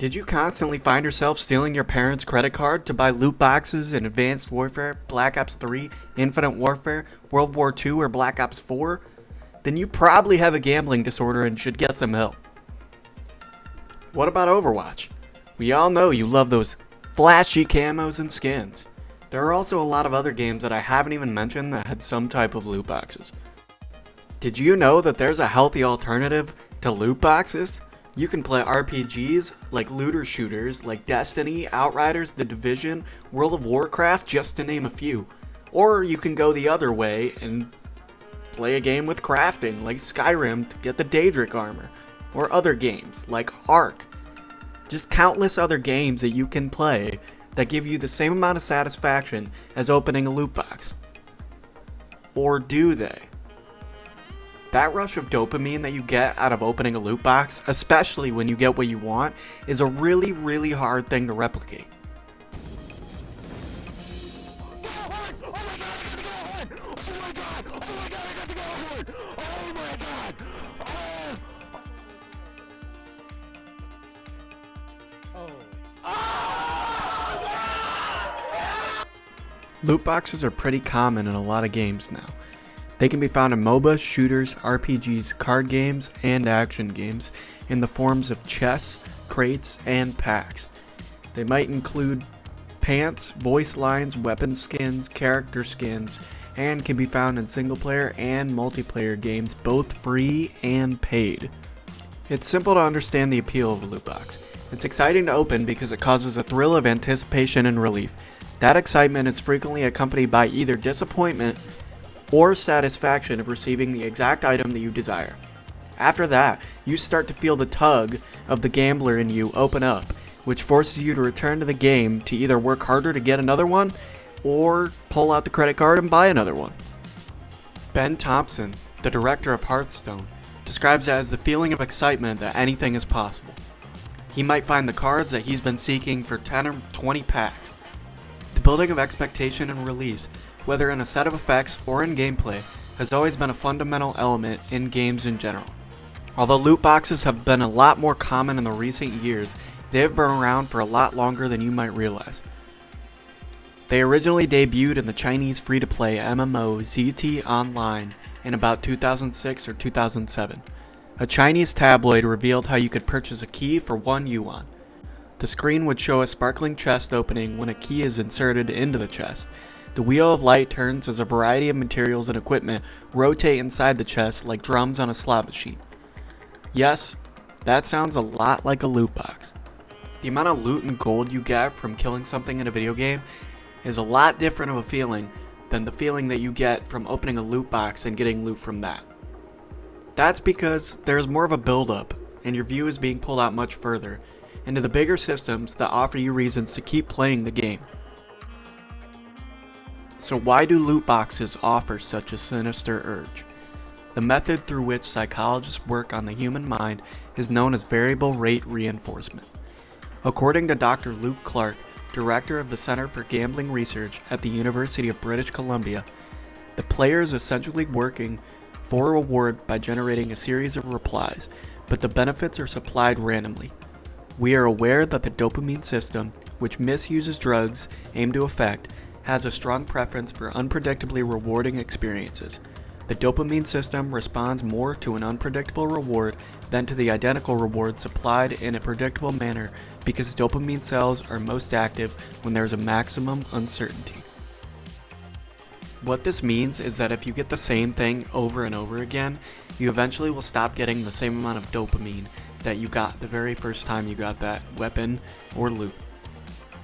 Did you constantly find yourself stealing your parents' credit card to buy loot boxes in Advanced Warfare, Black Ops 3, Infinite Warfare, World War II, or Black Ops 4? Then you probably have a gambling disorder and should get some help. What about Overwatch? We all know you love those flashy camos and skins. There are also a lot of other games that I haven't even mentioned that had some type of loot boxes. Did you know that there's a healthy alternative to loot boxes? You can play RPGs like looter shooters like Destiny, Outriders, The Division, World of Warcraft, just to name a few. Or you can go the other way and play a game with crafting like Skyrim to get the Daedric armor, or other games like Ark. Just countless other games that you can play that give you the same amount of satisfaction as opening a loot box. Or do they? That rush of dopamine that you get out of opening a loot box, especially when you get what you want, is a really, really hard thing to replicate. Loot boxes are pretty common in a lot of games now. They can be found in MOBAs, shooters, RPGs, card games, and action games in the forms of chests, crates, and packs. They might include pants, voice lines, weapon skins, character skins, and can be found in single-player and multiplayer games, both free and paid. It's simple to understand the appeal of a loot box. It's exciting to open because it causes a thrill of anticipation and relief. That excitement is frequently accompanied by either disappointment or satisfaction of receiving the exact item that you desire. After that, you start to feel the tug of the gambler in you open up, which forces you to return to the game to either work harder to get another one, or pull out the credit card and buy another one. Ben Thompson, the director of Hearthstone, describes it as the feeling of excitement that anything is possible. He might find the cards that he's been seeking for 10 or 20 packs. The building of expectation and release, whether in a set of effects or in gameplay, has always been a fundamental element in games in general. Although loot boxes have been a lot more common in the recent years, they have been around for a lot longer than you might realize. They originally debuted in the Chinese free-to-play MMO ZT Online in about 2006 or 2007. A Chinese tabloid revealed how you could purchase a key for 1 yuan. The screen would show a sparkling chest opening when a key is inserted into the chest. The wheel of light turns as a variety of materials and equipment rotate inside the chest like drums on a slot machine. Yes, that sounds a lot like a loot box. The amount of loot and gold you get from killing something in a video game is a lot different of a feeling than the feeling that you get from opening a loot box and getting loot from that. That's because there's more of a build-up, and your view is being pulled out much further into the bigger systems that offer you reasons to keep playing the game. So why do loot boxes offer such a sinister urge? The method through which psychologists work on the human mind is known as variable rate reinforcement. According to Dr. Luke Clark, director of the Center for Gambling Research at the University of British Columbia, the player is essentially working for a reward by generating a series of replies, but the benefits are supplied randomly. We are aware that the dopamine system, which misuses drugs aimed to affect, has a strong preference for unpredictably rewarding experiences. The dopamine system responds more to an unpredictable reward than to the identical reward supplied in a predictable manner because dopamine cells are most active when there is a maximum uncertainty. What this means is that if you get the same thing over and over again, you eventually will stop getting the same amount of dopamine that you got the very first time you got that weapon or loot.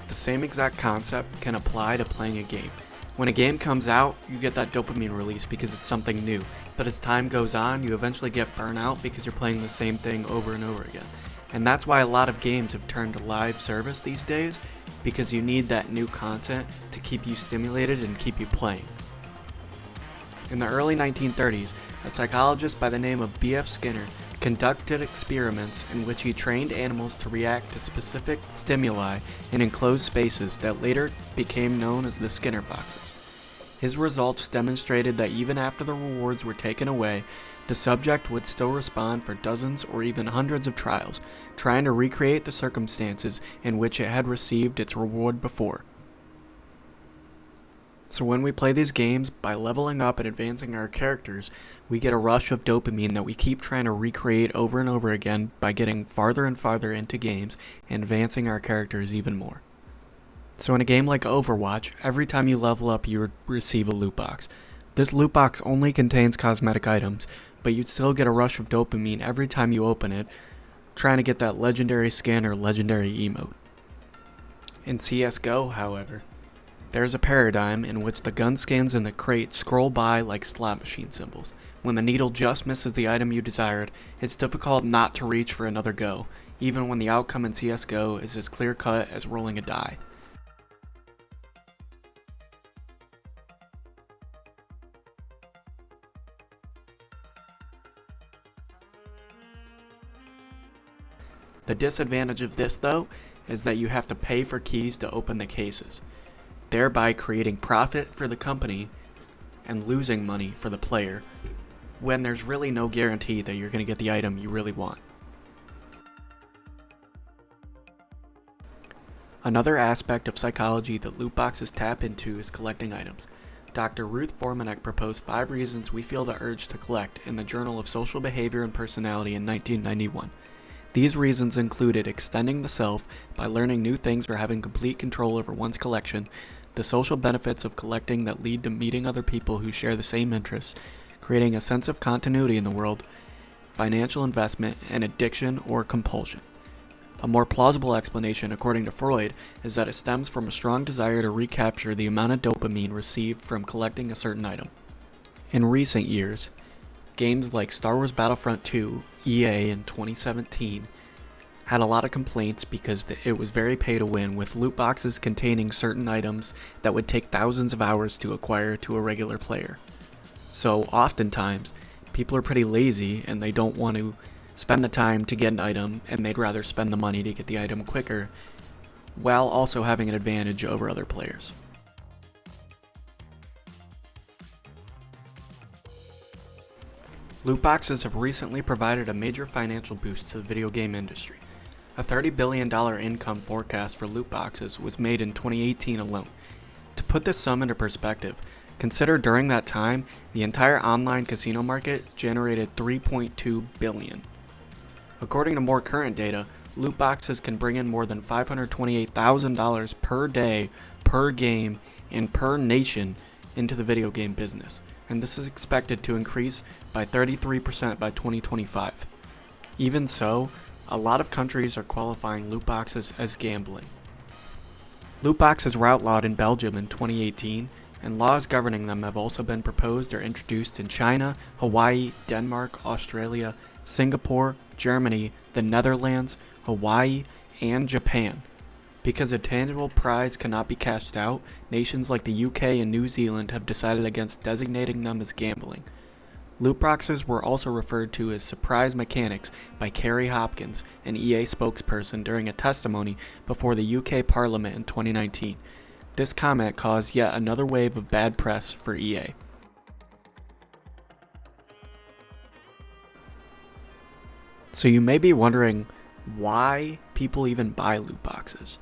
The same exact concept can apply to playing a game. When a game comes out, you get that dopamine release because it's something new, but as time goes on, you eventually get burnout because you're playing the same thing over and over again. And that's why a lot of games have turned to live service these days, because you need that new content to keep you stimulated and keep you playing. In the early 1930s, a psychologist by the name of B.F. Skinner conducted experiments in which he trained animals to react to specific stimuli in enclosed spaces that later became known as the Skinner boxes. His results demonstrated that even after the rewards were taken away, the subject would still respond for dozens or even hundreds of trials, trying to recreate the circumstances in which it had received its reward before. So when we play these games, by leveling up and advancing our characters, we get a rush of dopamine that we keep trying to recreate over and over again by getting farther and farther into games and advancing our characters even more. So in a game like Overwatch, every time you level up you receive a loot box. This loot box only contains cosmetic items, but you'd still get a rush of dopamine every time you open it, trying to get that legendary skin or legendary emote. In CSGO, however, there's a paradigm in which the gun skins in the crate scroll by like slot machine symbols. When the needle just misses the item you desired, it's difficult not to reach for another go, even when the outcome in CSGO is as clear-cut as rolling a die. The disadvantage of this, though, is that you have to pay for keys to open the cases, thereby creating profit for the company and losing money for the player, when there's really no guarantee that you're going to get the item you really want. Another aspect of psychology that loot boxes tap into is collecting items. Dr. Ruth Formanek proposed 5 reasons we feel the urge to collect in the Journal of Social Behavior and Personality in 1991. These reasons included extending the self by learning new things or having complete control over one's collection, the social benefits of collecting that lead to meeting other people who share the same interests, creating a sense of continuity in the world, financial investment, and addiction or compulsion. A more plausible explanation, according to Freud, is that it stems from a strong desire to recapture the amount of dopamine received from collecting a certain item. In recent years, games like Star Wars Battlefront 2, EA in 2017, had a lot of complaints because it was very pay to win, with loot boxes containing certain items that would take thousands of hours to acquire to a regular player. So oftentimes, people are pretty lazy and they don't want to spend the time to get an item, and they'd rather spend the money to get the item quicker, while also having an advantage over other players. Loot boxes have recently provided a major financial boost to the video game industry. A $30 billion income forecast for loot boxes was made in 2018 alone. To put this sum into perspective, consider during that time, the entire online casino market generated $3.2 billion. According to more current data, loot boxes can bring in more than $528,000 per day, per game, and per nation into the video game business, and this is expected to increase by 33% by 2025. Even so, a lot of countries are qualifying loot boxes as gambling. Loot boxes were outlawed in Belgium in 2018, and laws governing them have also been proposed or introduced in China, Hawaii, Denmark, Australia, Singapore, Germany, the Netherlands, Hawaii, and Japan. Because a tangible prize cannot be cashed out, nations like the UK and New Zealand have decided against designating them as gambling. Loot boxes were also referred to as surprise mechanics by Kerry Hopkins, an EA spokesperson, during a testimony before the UK Parliament in 2019. This comment caused yet another wave of bad press for EA. So you may be wondering why people even buy loot boxes.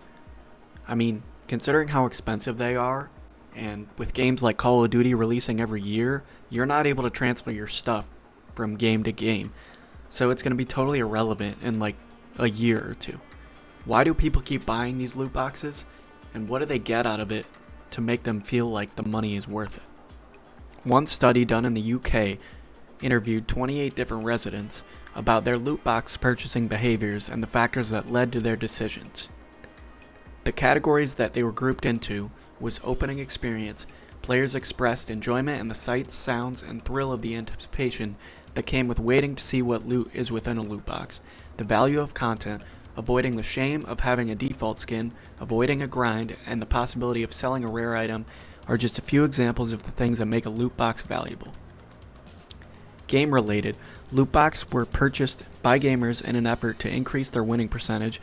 I mean, considering how expensive they are, and with games like Call of Duty releasing every year, you're not able to transfer your stuff from game to game. So it's going to be totally irrelevant in like a year or two. Why do people keep buying these loot boxes? And what do they get out of it to make them feel like the money is worth it? One study done in the UK interviewed 28 different residents about their loot box purchasing behaviors and the factors that led to their decisions. The categories that they were grouped into was opening experience. Players expressed enjoyment in the sights, sounds, and thrill of the anticipation that came with waiting to see what loot is within a loot box. The value of content, avoiding the shame of having a default skin, avoiding a grind, and the possibility of selling a rare item are just a few examples of the things that make a loot box valuable. Game-related, loot boxes were purchased by gamers in an effort to increase their winning percentage,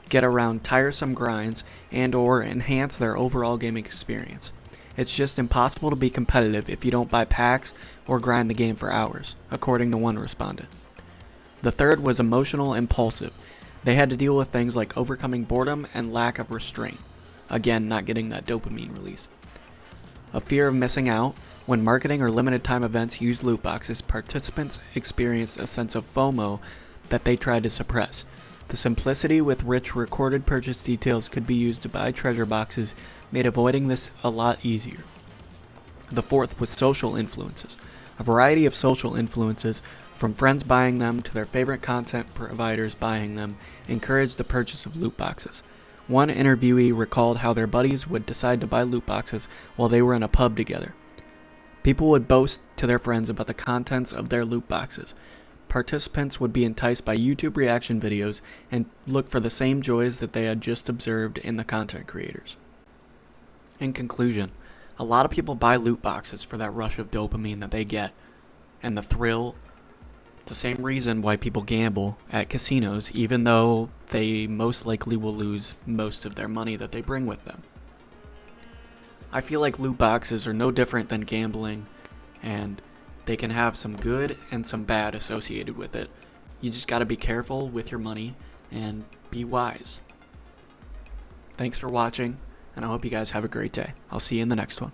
get around tiresome grinds, and/or enhance their overall gaming experience. It's just impossible to be competitive if you don't buy packs or grind the game for hours, according to one respondent. The third was emotional impulsive. They had to deal with things like overcoming boredom and lack of restraint. Again, not getting that dopamine release. A fear of missing out. When marketing or limited time events use loot boxes, participants experienced a sense of FOMO that they tried to suppress. The simplicity with which recorded purchase details could be used to buy treasure boxes made avoiding this a lot easier. The fourth was social influences. A variety of social influences, from friends buying them to their favorite content providers buying them, encouraged the purchase of loot boxes. One interviewee recalled how their buddies would decide to buy loot boxes while they were in a pub together. People would boast to their friends about the contents of their loot boxes. Participants would be enticed by YouTube reaction videos and look for the same joys that they had just observed in the content creators. In conclusion, a lot of people buy loot boxes for that rush of dopamine that they get and the thrill. It's the same reason why people gamble at casinos, even though they most likely will lose most of their money that they bring with them. I feel like loot boxes are no different than gambling, and they can have some good and some bad associated with it. You just gotta be careful with your money and be wise. Thanks for watching, and I hope you guys have a great day. I'll see you in the next one.